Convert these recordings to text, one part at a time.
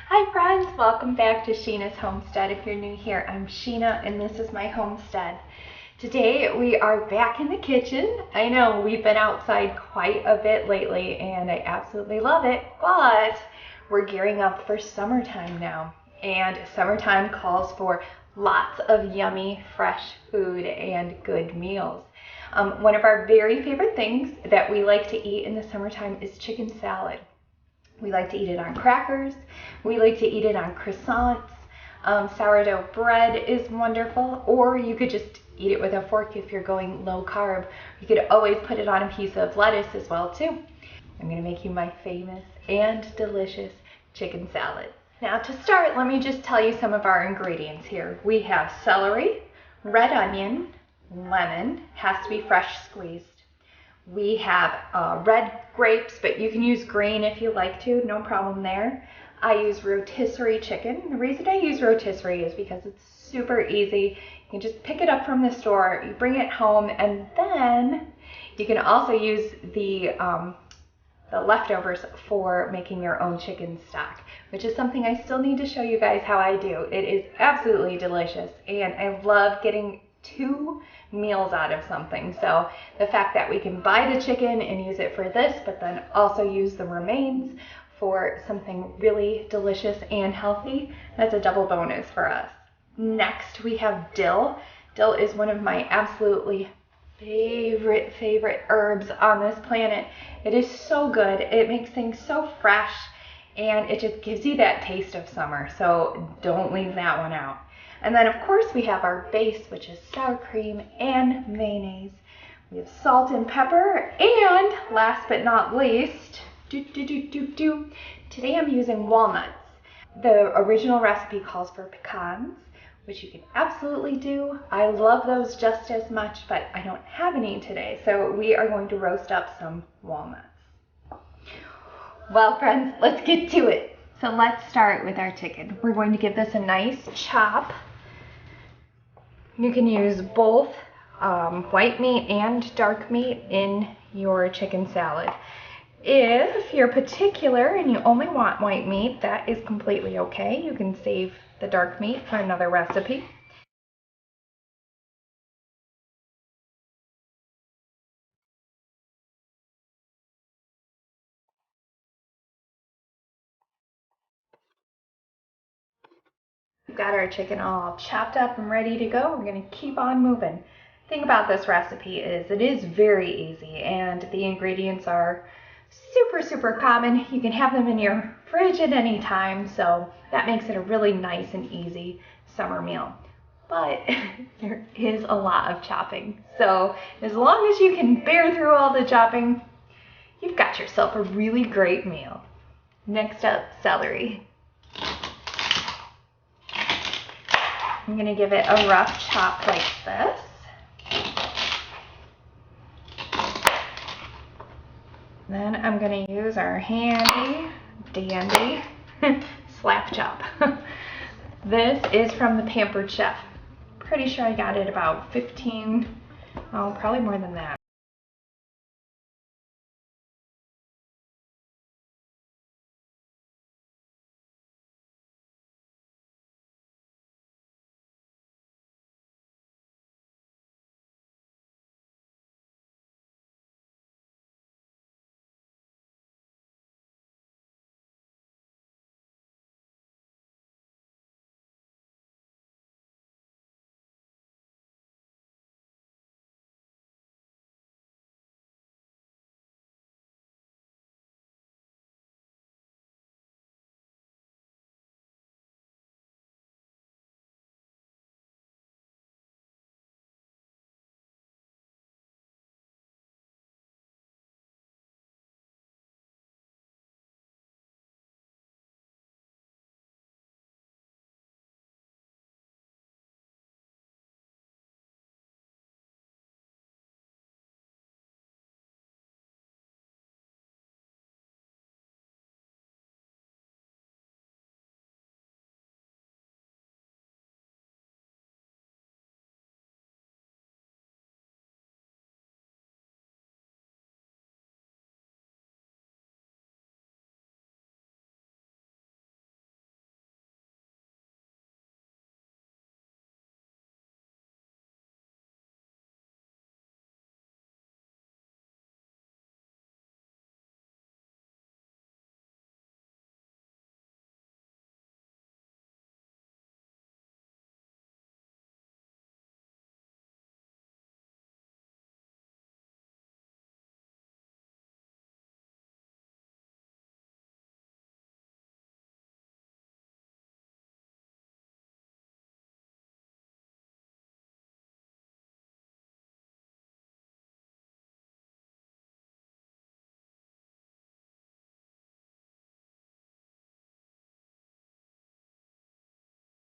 Hi friends, welcome back to Sheena's Homestead. If you're new here, I'm Sheena and this is my homestead. Today we are back in the kitchen. I know we've been outside quite a bit lately and I absolutely love it, but we're gearing up for summertime now. And summertime calls for lots of yummy, fresh food and good meals. One of our very favorite things that we like to eat in the summertime is chicken salad. We like to eat it on crackers. We like to eat it on croissants. Sourdough bread is wonderful, or you could just eat it with a fork if you're going low carb. You could always put it on a piece of lettuce as well too. I'm gonna make you my famous and delicious chicken salad. Now to start, let me just tell you some of our ingredients here. We have celery, red onion, lemon, has to be fresh squeezed. We have red grapes, but you can use green if you like to, no problem there. I use rotisserie chicken. The reason I use rotisserie is because it's super easy. You can just pick it up from the store, you bring it home, and then you can also use the leftovers for making your own chicken stock, which is something I still need to show you guys how I do. It is absolutely delicious, and I love getting 2 meals out of something. So the fact that we can buy the chicken and use it for this, but then also use the remains for something really delicious and healthy, that's a double bonus for us. Next, we have dill. Dill is one of my absolutely favorite herbs on this planet. It is so good. It makes things so fresh and it just gives you that taste of summer. So don't leave that one out. And then of course we have our base, which is sour cream and mayonnaise. We have salt and pepper, and last but not least, today I'm using walnuts. The original recipe calls for pecans, which you can absolutely do. I love those just as much, but I don't have any today, so we are going to roast up some walnuts. Well, friends, let's get to it. So let's start with our chicken. We're going to give this a nice chop. You can use both white meat and dark meat in your chicken salad. If you're particular and you only want white meat, that is completely okay. You can save the dark meat for another recipe. We've got our chicken all chopped up and ready to go. We're going to keep on moving. The thing about this recipe is it is very easy and the ingredients are super common. You can have them in your fridge at any time, so that makes it a really nice and easy summer meal. But there is a lot of chopping. So as long as you can bear through all the chopping, you've got yourself a really great meal. Next up, celery. I'm going to give it a rough chop like this. Then I'm going to use our handy dandy slap chop. This is from the Pampered Chef. Pretty sure I got it about 15, oh, probably more than that.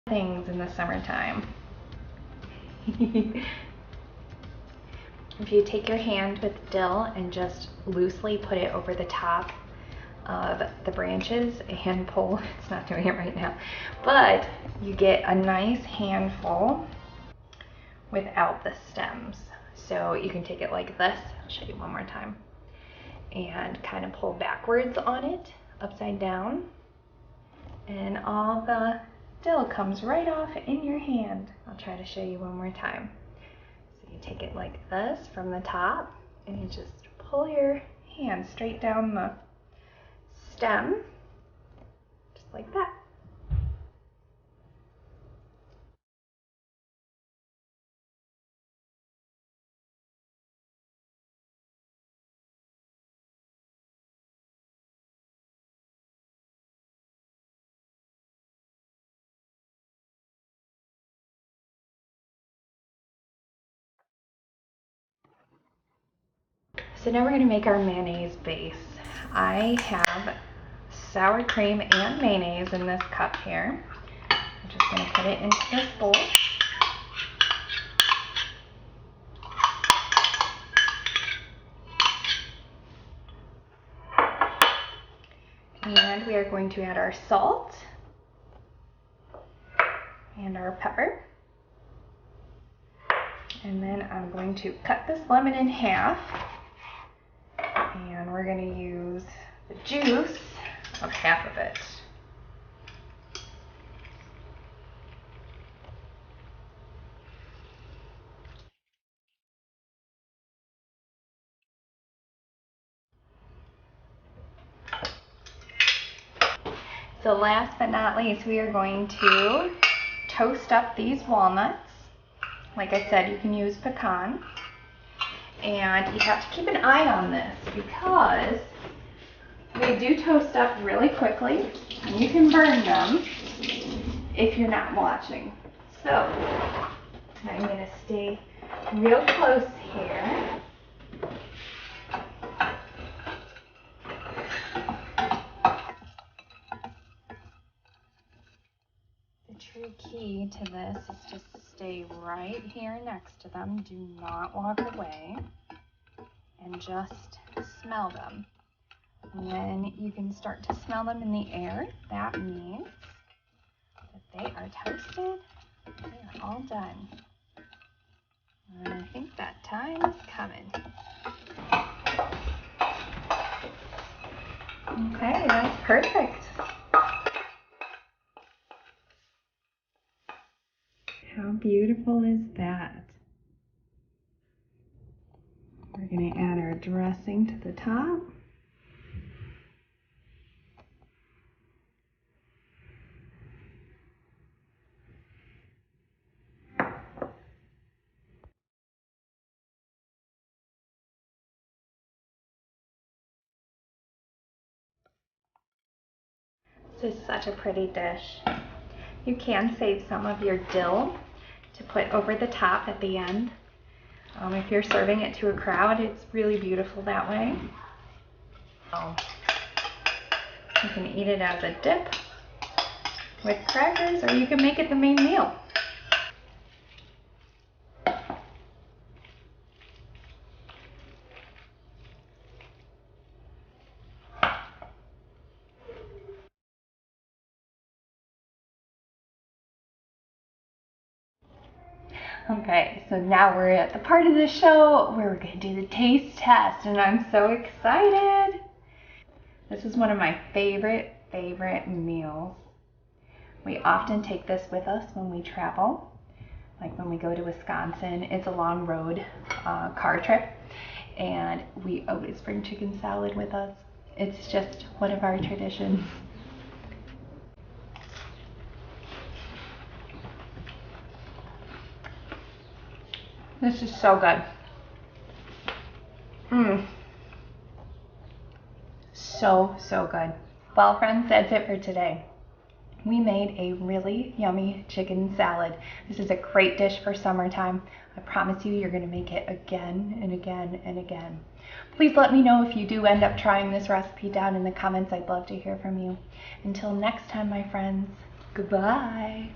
things in the summertime. If you take your hand with dill and just loosely put it over the top of the branches and pull, it's not doing it right now, but you get a nice handful without the stems. So you can take it like this, I'll show you one more time, and kind of pull backwards on it, upside down, and all the dill comes right off in your hand. I'll try to show you one more time. So you take it like this from the top, and you just pull your hand straight down the stem, just like that. So now we're going to make our mayonnaise base. I have sour cream and mayonnaise in this cup here. I'm just going to put it into this bowl. And we are going to add our salt and our pepper. And then I'm going to cut this lemon in half. And we're going to use the juice of half of it. So last but not least, we are going to toast up these walnuts. Like I said, you can use pecan. And you have to keep an eye on this because they do toast up really quickly and you can burn them if you're not watching. So I'm going to stay real close here. The true key to this is just to stay right here next to them. Do not walk away and just smell them. When you can start to smell them in the air, that means that they are toasted. They are all done. And I think that time is coming. Okay, that's perfect. How beautiful is that? We're going to add our dressing to the top. This is such a pretty dish. You can save some of your dill to put over the top at the end. If you're serving it to a crowd, it's really beautiful that way. You can eat it as a dip with crackers, or you can make it the main meal. Okay, so now we're at the part of the show where we're going to do the taste test, and I'm so excited. This is one of my favorite meals. We often take this with us when we travel, like when we go to Wisconsin. It's a long road car trip, and we always bring chicken salad with us. It's just one of our traditions. This is so good. So good. Well, friends, that's it for today. We made a really yummy chicken salad. This is a great dish for summertime. I promise you, you're going to make it again and again and again. Please let me know if you do end up trying this recipe down in the comments. I'd love to hear from you. Until next time, my friends, goodbye.